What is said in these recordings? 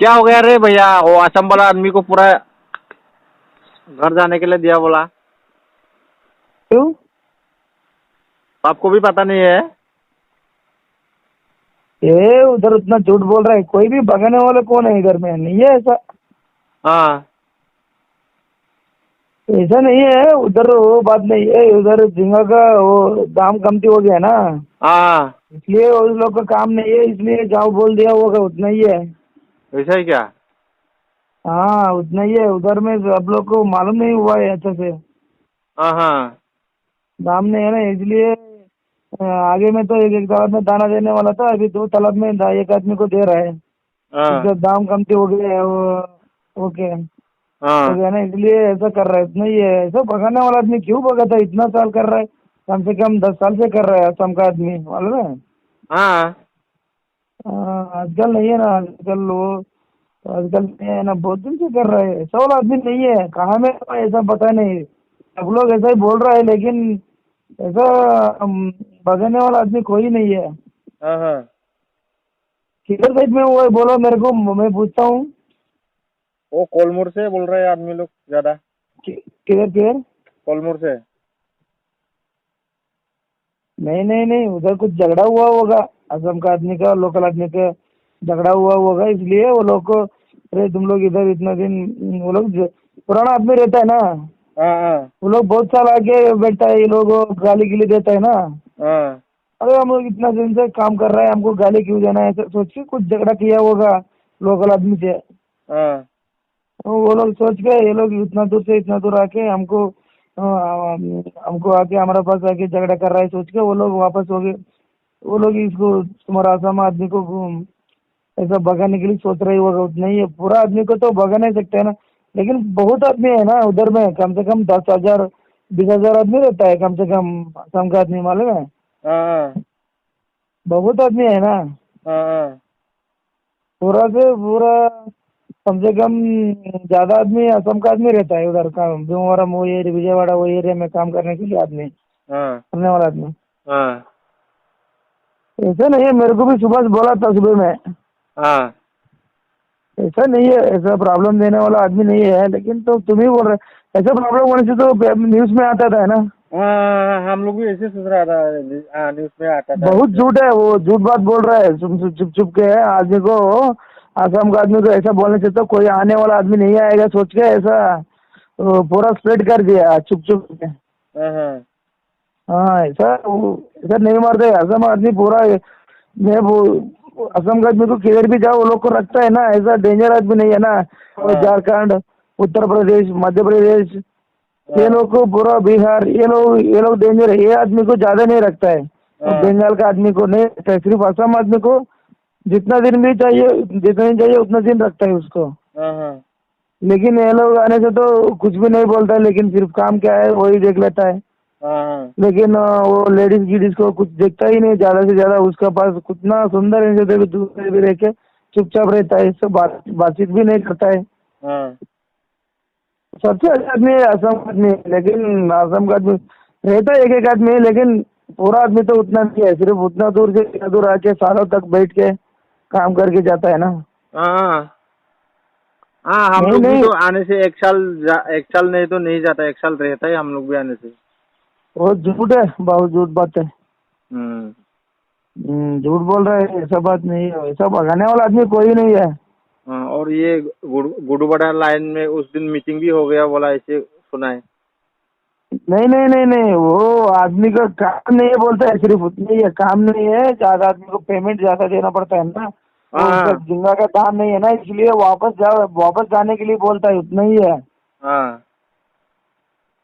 क्या हो गया रे भैया? वो असम वाला आदमी को पूरा घर जाने के लिए दिया बोला। क्यों? आपको भी पता नहीं है? ये उधर उतना झूठ बोल रहा है। कोई भी भगाने वाला कौन है इधर में? नहीं है ऐसा। हाँ ऐसा नहीं है उधर, वो बात नहीं है। उधर झींगा का वो दाम कमती हो गया ना, हाँ। इसलिए उस लोग का काम नहीं है, इसलिए जाओ बोल दिया होगा। उतना ही है। ऐसा ही क्या? हाँ उतना ही है। उधर में सब लोग को मालूम नहीं हुआ है अच्छे से। हाँ हाँ। दाम नहीं है ना, इसलिए आगे में तो एक एक तालाब में दाना देने वाला था, अभी दो तालाब में एक आदमी को दे रहा है। हाँ जब दाम कमती हो गया है वो ओके हो हाँ गया ना, इसलिए ऐसा कर रहा है। इतना ही है। ऐसा भगाने वाला आदमी क्यों भगाता है? इतना साल कर रहा है, कम से कम 10 साल से कर रहा है असम का आदमी, मालूम है। हाँ। आजकल नहीं है ना, आजकल नहीं है ना, बहुत दिन से कर रहा है। ऐसा वाला आदमी नहीं है। कहाँ में है ऐसा पता नहीं। सब लोग ऐसा ही बोल रहा है, लेकिन ऐसा भगाने वाला आदमी कोई नहीं है। हाँ हाँ। किधर साइड में हुआ है बोलो मेरे को, मैं पूछता हूँ। वो कोलमुर से बोल रहे हैं आदमी लोग ज्यादा। किधर किधर? कोलमुर से। नहीं नहीं नहीं, उधर कुछ झगड़ा हुआ होगा। असम का आदमी का लोकल आदमी का झगड़ा हुआ होगा, इसलिए वो लोग को, अरे तुम लोग इधर इतना दिन, वो लोग पुराना आदमी रहता है ना, हाँ हाँ वो लोग बहुत साल आगे बैठता है, ये लोग गाली गिली देता है ना। हाँ अरे हम लोग इतना दिन से काम कर रहे हैं, हमको गाली क्यों देना है? ऐसा सोच के कुछ झगड़ा किया होगा लोकल आदमी से। हाँ तो वो लोग सोच के, ये लोग इतना दूर से इतना दूर आके हमको आके हमारे पास आके झगड़ा कर रहा है, सोच के वो लोग वापस हो गए। वो लोग इसको तुम्हारा आसाम आदमी को ऐसा भगाने के लिए सोच रहे होगा। उतना ही है। पूरा आदमी को तो भगा नहीं सकते है ना, लेकिन बहुत आदमी है ना उधर में, कम से कम 10,000 20,000 आदमी रहता है कम से कम असम का आदमी, मालूम है। हाँ बहुत आदमी है ना। हाँ पूरा से पूरा कम से कम ज्यादा आदमी असम का आदमी रहता है उधर का, भीमवरम वो एरिया, विजयवाड़ा वो एरिया में काम करने के लिए आदमी, हाँ करने वाला आदमी। हाँ ऐसा नहीं है, मेरे को भी सुबह से बोला था सुबह में। हाँ। ऐसा नहीं है, ऐसा प्रॉब्लम देने वाला आदमी नहीं है, लेकिन तो तुम ही बोल रहे। ऐसा प्रॉब्लम होने से तो न्यूज में आता था ना। हाँ हम लोग भी ऐसे सोच रहा था। हाँ न्यूज में आता था बहुत ऐसे। झूठ है वो, झूठ बात बोल रहा है चुप चुप के आदमी को। असम का आदमी को ऐसा बोलने से तो कोई आने वाला आदमी नहीं आएगा, सोच के ऐसा पूरा स्प्रेड कर दिया चुप चुप के। हाँ हाँ हाँ ऐसा नहीं मारते असम आदमी पूरा। मैं वो असम का आदमी को किधर भी जाओ वो लोग को रखता है ना, ऐसा डेंजर आदमी नहीं है ना। और हाँ झारखंड, उत्तर प्रदेश, मध्य प्रदेश, ये हाँ लोग को पूरा बिहार, ये लोग डेंजर है। ये आदमी को ज्यादा नहीं रखता है। और हाँ बंगाल का आदमी को नहीं रखता है, सिर्फ असम आदमी को जितना दिन भी चाहिए, जितना दिन चाहिए उतना दिन रखता है उसको। हाँ हाँ लेकिन ये लोग आने से तो कुछ भी नहीं बोलता है, लेकिन सिर्फ काम क्या है वही देख लेता है। हाँ लेकिन वो लेडीज गिडीज को कुछ देखता ही नहीं, ज्यादा से ज्यादा उसका पास कितना सुंदर है जो भी दूसरे भी रह के चुपचाप रहता है, इससे बातचीत भी नहीं करता है। हाँ सबसे अच्छा आदमी है असम का आदमी, लेकिन असम का आदमी रहता है एक एक आदमी, लेकिन पूरा आदमी तो उतना नहीं है। सिर्फ उतना दूर से इतना दूर आके सालों तक बैठ के काम करके जाता है ना। हाँ हाँ। हम नहीं लोग भी नहीं, तो आने से एक साल नहीं तो नहीं जाता, एक साल रहता है हम लोग भी आने से। वो झूठ है, बहुत झूठ बात है। हम्म। झूठ बोल रहा है, ऐसा बात नहीं है। ऐसा भगाने वाला आदमी कोई नहीं है। हाँ और ये गुडुबड़ा लाइन में उस दिन मीटिंग भी हो गया बोला, ऐसे सुना है। नहीं नहीं नहीं नहीं, वो आदमी का काम नहीं है बोलता है, सिर्फ उतना ही है। काम नहीं है, ज्यादा आदमी को पेमेंट ज्यादा देना पड़ता है ना, वो उसका हाँ जिंगा का दाम नहीं है ना, इसलिए वापस जाने के लिए बोलता है, उतना ही है। हाँ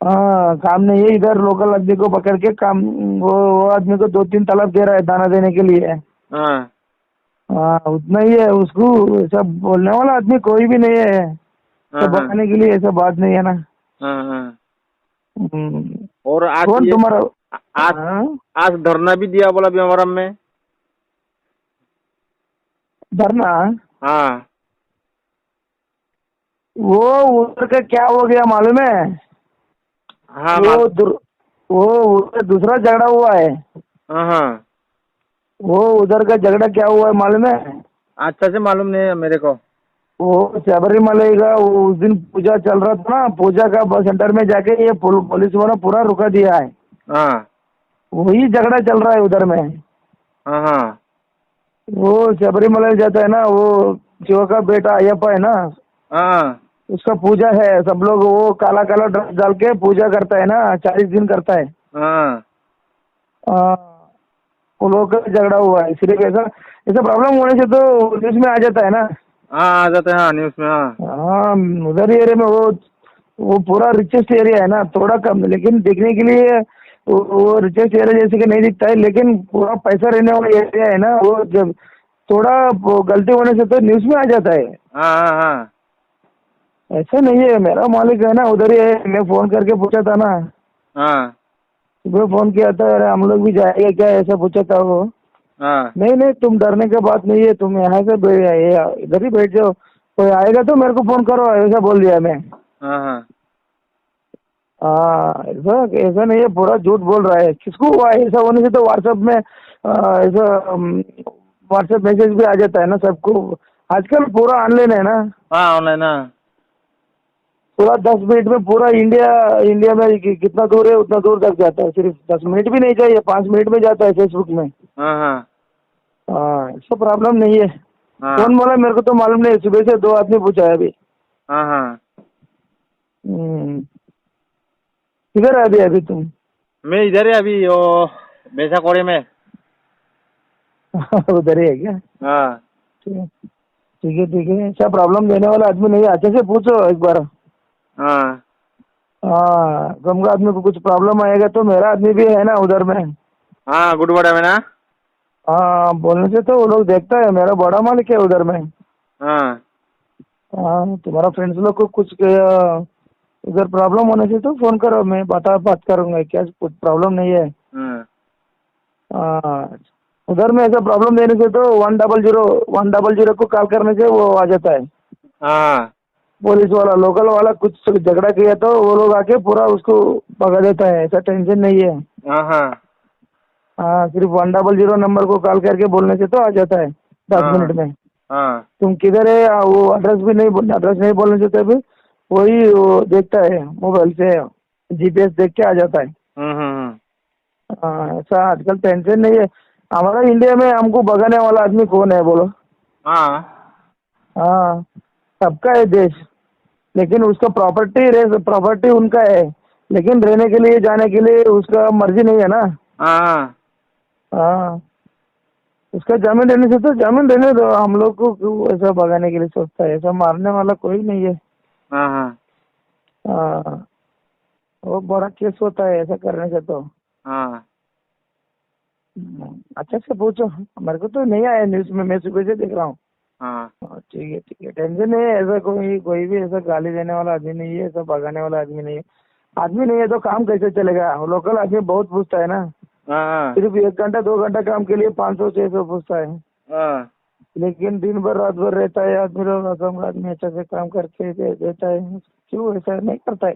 हाँ काम नहीं है। इधर लोकल आदमी को पकड़ के काम, वो आदमी को 2-3 तलब दे रहा है दाना देने के लिए। हाँ हाँ उतना ही है। उसको ऐसा बोलने वाला आदमी कोई भी नहीं है, हाँ सब हाँ बताने के लिए ऐसा बात नहीं है ना। हाँ हाँ। हम्म, और आज कौन ये तुम्हारा? आज हाँ आज धरना भी दिया बोला भीमवरम में। धरना? हाँ वो उधर का क्या हो गया मालूम है? हाँ वो वो उधर दूसरा झगड़ा हुआ है। हाँ हाँ। वो उधर का झगड़ा क्या हुआ है मालूम है? अच्छा से मालूम नहीं है मेरे को। वो शबरीमलाई का उस दिन पूजा चल रहा था ना, पूजा का बस सेंटर में जाके ये पुलिस वाला पूरा रुका दिया है। हाँ वही झगड़ा चल रहा है उधर में। हाँ हाँ वो शबरीमलाई जाता है ना, वो शिव का बेटा अयप्पा है ना, हाँ उसका पूजा है। सब लोग वो काला काला ड्रेस डाल के पूजा करता है ना, 40 दिन करता है। हाँ हाँ, वो लोग का झगड़ा हुआ है। सिर्फ ऐसा ऐसा प्रॉब्लम होने से तो न्यूज में आ जाता है ना। हाँ आ जाते हैं हाँ न्यूज़ में हाँ। हाँ, उधर एरिया में वो पूरा रिचेस्ट एरिया है ना, थोड़ा कम लेकिन देखने के लिए वो रिचेस्ट एरिया जैसे कि नहीं दिखता है, लेकिन पूरा पैसा रहने वाला एरिया है ना। वो जब थोड़ा वो गलती होने से तो न्यूज में आ जाता है। हाँ हाँ हाँ ऐसा नहीं है, मेरा मालिक है ना उधर ही है। मैं फोन करके पूछा था ना, हाँ सुबह फोन किया था, अरे हम लोग भी जाएंगे क्या, ऐसा पूछा था वो। हाँ नहीं नहीं, तुम डरने की बात नहीं है, तुम यहाँ से इधर ही बैठ जाओ, कोई आएगा तो मेरे को फोन करो, ऐसा बोल दिया मैं। हाँ हाँ हाँ, ऐसा ऐसा नहीं है, पूरा झूठ बोल रहा है। किसको हुआ है? ऐसा होने से तो व्हाट्सएप में ऐसा व्हाट्सएप मैसेज भी आ जाता है ना सबको। आजकल पूरा ऑनलाइन है ना, हाँ ऑनलाइन हाँ पूरा 10 मिनट में पूरा इंडिया इंडिया में कितना दूर है उतना दूर तक जाता है। सिर्फ 10 मिनट भी नहीं चाहिए, 5 मिनट में जाता है फेसबुक में। हाँ हाँ हाँ, ऐसा प्रॉब्लम नहीं है। हाँ कौन बोला मेरे को तो मालूम नहीं, सुबह से 2 आदमी पूछा है अभी। हाँ हाँ हम्म, किधर है अभी अभी तुम? मैं इधर ही अभी वो बेचा कोड़े में। उधर ही है क्या? हाँ ठीक है ठीक है ठीक है, ऐसा प्रॉब्लम देने वाला आदमी नहीं है, अच्छे से पूछो एक बार। हाँ हाँ, तुमका आदमी को कुछ प्रॉब्लम आएगा तो मेरा आदमी भी है ना उधर में। हाँ गुडवाड़ा में ना। हाँ, बोलने से तो वो लोग देखता है, मेरा बड़ा मालिक है उधर में। हाँ हाँ, तुम्हारा फ्रेंड्स लोग को कुछ उधर प्रॉब्लम होने से तो फोन करो, मैं बात करूंगा, क्या कुछ प्रॉब्लम नहीं है। हाँ हाँ, उधर में ऐसा प्रॉब्लम देने से तो 100 को कॉल करने से वो आ जाता है। हाँ पुलिस वाला लोकल वाला कुछ झगड़ा किया तो वो लोग आके पूरा उसको भगा देता है, ऐसा टेंशन नहीं है। हाँ हाँ हाँ, सिर्फ 100 नंबर को कॉल करके बोलने से तो आ जाता है 10 मिनट में। हाँ तुम किधर है वो एड्रेस नहीं बोलने से तभी वही वो देखता है, मोबाइल से जीपीएस देख के आ जाता है। हम्म। हाँ, ऐसा आजकल टेंशन नहीं है। हमारा इंडिया में हमको भगाने वाला आदमी कौन है बोलो? हाँ हाँ, सबका है देश, लेकिन उसका प्रॉपर्टी उनका है, लेकिन रहने के लिए जाने के लिए उसका मर्जी नहीं है ना। हाँ हाँ, उसका जमीन रहने से तो जमीन रहने दो, हम लोग को क्यों ऐसा भगाने के लिए सोचता है? ऐसा मारने वाला कोई नहीं है। हाँ हाँ हाँ, वो बड़ा केस होता है ऐसा करने से तो। हाँ अच्छा से पूछो, मेरे को तो नहीं आया न्यूज में, मैं सुबह से देख रहा हूँ। हाँ हाँ, ठीक है, टेंशन नहीं है। ऐसा कोई भी ऐसा गाली देने वाला आदमी नहीं है, ऐसा भगाने वाला आदमी नहीं है। आदमी नहीं है तो काम कैसे चलेगा? लोकल आदमी बहुत पूछता है ना, हाँ सिर्फ 1 घंटा 2 घंटा काम के लिए 500 600 पूछता है। हाँ लेकिन दिन भर रात भर रहता है आदमी लोग, असम आदमी अच्छा से काम करके देता है, क्यों ऐसा नहीं करता है?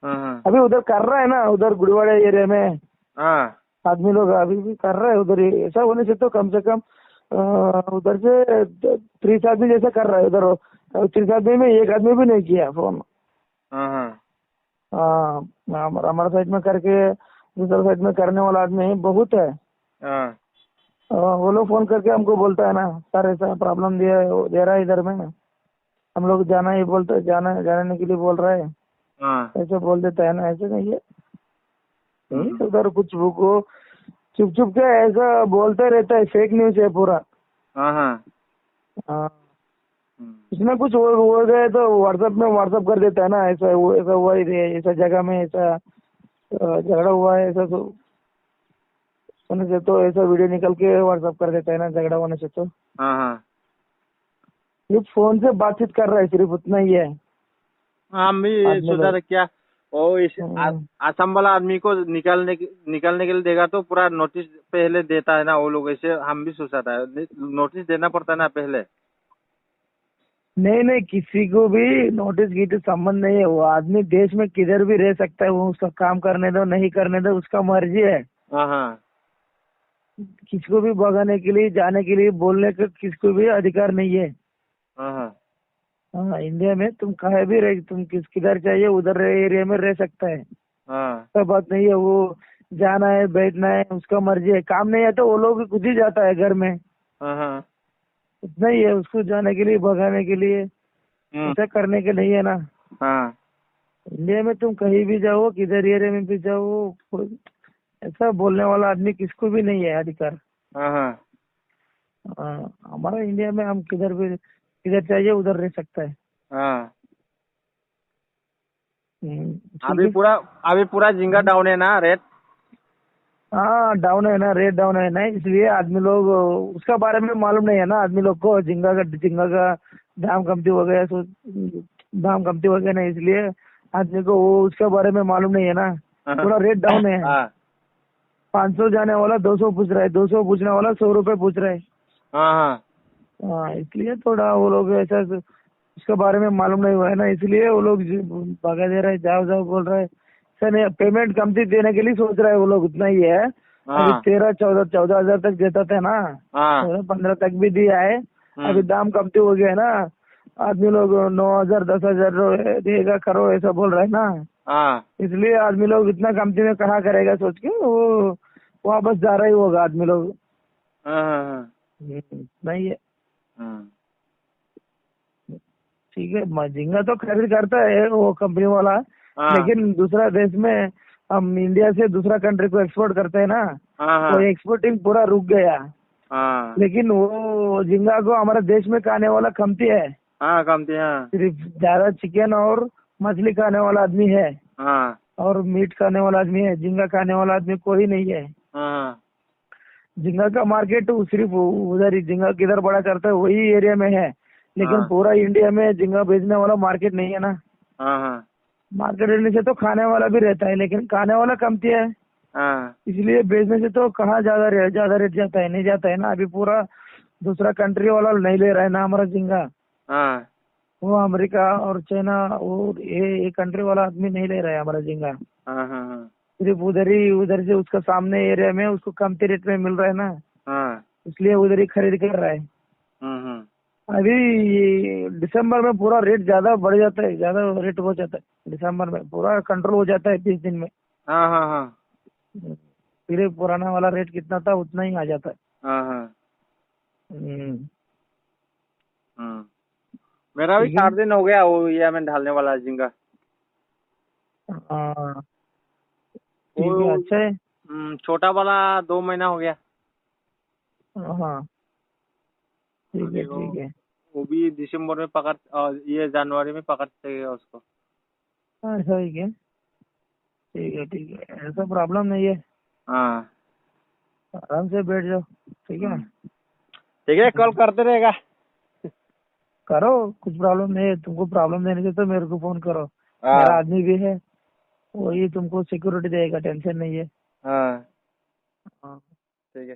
हाँ अभी उधर कर रहा है ना, उधर गुड़वाड़ा एरिया में हाँ आदमी लोग अभी भी कर रहा है उधर ही। ऐसा होने से तो कम से कम उधर से 30 आदमी जैसा कर रहा है उधर। 30 आदमी में एक आदमी भी नहीं किया फोन। हाँ हाँ, हमारा साइड में करके दूसरा साइड में करने वाला आदमी बहुत है। हाँ वो लोग फोन करके हमको बोलता है ना, सर ऐसा प्रॉब्लम दे रहा है इधर में, हम लोग जाना ही बोलते जाने के लिए बोल रहा है, हाँ ऐसे बोल देता है ना। ऐसे नहीं है, नहीं उधर कुछ वो चुप चुप के ऐसा बोलते रहता है, फेक न्यूज है पूरा। हाँ हाँ हाँ, इसमें कुछ हो गए तो व्हाट्सएप कर देता है ना, ऐसा हुआ ही है, ऐसा जगह में ऐसा झगड़ा हुआ है, ऐसा तो होने से तो ऐसा वीडियो निकल के व्हाट्सएप कर देता है ना, झगड़ा होने से तो। हाँ हाँ ये फोन से बातचीत कर रहा है, सिर्फ उतना ही है। हम भी आदमी सोचा लोग था क्या वो इस आसाम वाला आदमी को निकालने के लिए देगा तो पूरा नोटिस पहले देता है ना वो लोग, ऐसे हम भी सोचा था नोटिस देना पड़ता है ना पहले। नहीं नहीं, किसी को भी नोटिस की तो संबंध नहीं है। वो आदमी देश में किधर भी रह सकता है, वो उसका काम करने दो नहीं करने दो उसका मर्जी है। हाँ हाँ किसको भी भगाने के लिए जाने के लिए बोलने का किसको भी अधिकार नहीं है। हाँ हाँ हाँ, इंडिया में तुम कहीं भी रह, तुम किधर चाहिए उधर एरिया में रह सकता है। हाँ सब बात नहीं है, वो जाना है बैठना है उसका मर्जी है, काम नहीं है तो वो लोग खुद ही जाता है घर में। हाँ हाँ। इतना ही है, उसको जाने के लिए भगाने के लिए हम्म। ऐसा करने के नहीं है ना। हाँ इंडिया में तुम कहीं भी जाओ, किधर एरिया में भी जाओ, ऐसा बोलने वाला आदमी किसको भी नहीं है अधिकार। हाँ हाँ हमारा इंडिया में हम किधर भी किधर चाहिए उधर रह सकता है। हाँ। ठीक है। अभी पूरा झींगा डाउन है ना रेट? हाँ डाउन है ना, रेट डाउन है ना, इसलिए आदमी लोग उसका बारे में मालूम नहीं है ना आदमी लोग को, झींगा का दाम कमती हो गया, दाम कमती हो गया ना, इसलिए आदमी को वो उसके बारे में मालूम नहीं है ना। पूरा रेट डाउन है। हाँ 500 जाने वाला 200 पूछ रहा है, 200 पूछने वाला 100 रुपए पूछ रहा है। हाँ हाँ हाँ, इसलिए थोड़ा वो लोग ऐसा उसके बारे में मालूम नहीं हुआ है ना, इसलिए वो लोग भगा दे रहे हैं, जाओ जाओ बोल रहे हैं। सर पेमेंट कमती देने के लिए सोच रहे हैं वो लोग, उतना ही है। अभी हाँ 13 14 14 हजार तक देता था ना, हाँ। 15 तक भी दिया है। अभी दाम कमती हो गया है ना, आदमी लोग 9 हजार 10 हजार देगा करो ऐसा बोल रहे हैं ना, हाँ इसलिए आदमी लोग इतना कमती में कहाँ करेगा सोच के वो वापस जा रहा ही होगा आदमी लोग। हाँ हाँ नहीं है। हाँ ठीक है, झींगा तो खरीद करता है वो कंपनी वाला, हाँ लेकिन दूसरा देश में हम इंडिया से दूसरा कंट्री को एक्सपोर्ट करते हैं ना, हाँ वो हाँ एक्सपोर्टिंग पूरा रुक गया। हाँ लेकिन वो झींगा को हमारे देश में खाने वाला कमती है, हाँ। कमती हाँ सिर्फ ज्यादा चिकन और मछली खाने वाला आदमी है, हाँ और मीट खाने वाला आदमी है, झींगा खाने वाला आदमी कोई नहीं है। हाँ झींगा का मार्केट सिर्फ उधर ही, झींगा किधर बड़ा करता है वही एरिया में है, लेकिन हाँ पूरा इंडिया में झींगा बेचने वाला मार्केट नहीं है ना। हाँ हाँ मार्केट रहने से तो खाने वाला भी रहता है, लेकिन खाने वाला कमती है, हाँ इसलिए बेचने से तो कहाँ ज्यादा रेट जाता है, नहीं जाता है ना। अभी पूरा दूसरा कंट्री वाला नहीं ले रहा है ना हमारा झींगा, हाँ वो अमेरिका और चाइना वो ये कंट्री वाला आदमी नहीं ले रहा है हमारा झींगा। हाँ हाँ सिर्फ उधर से उसका सामने एरिया में उसको कमती रेट में मिल रहा है ना, हाँ। इसलिए उधर ही खरीद कर रहा है। हम्म। अभी दिसंबर में पूरा रेट ज्यादा बढ़ जाता है, ज्यादा रेट हो जाता है दिसंबर में, पूरा कंट्रोल हो जाता है 20 दिन में। हाँ हाँ हाँ फिर पुराना वाला रेट कितना था उतना ही आ जाता है। हाँ हाँ। हम्म, हम्म। मेरा भी ठीक है। 4 दिन हो गया वो ये में ढालने वाला झींगा। हाँ ठीक है, वो अच्छा है। छोटा वाला 2 महीना हो गया। हाँ ठीक है अभी ठीक है। वो भी दिसंबर में पकड़ ये जनवरी में पकड़ते उसको। हाँ ठीक है, ऐसा प्रॉब्लम नहीं है, हाँ। आराम से बैठ जाओ। ठीक है ना। ठीक है कॉल करते रहेगा। करो, कुछ प्रॉब्लम नहीं है, तुमको प्रॉब्लम देने से तो मेरे को फोन करो, मेरा हाँ आदमी भी है, वही तुमको सिक्योरिटी देगा, टेंशन नहीं है। हाँ हाँ। ठीक है।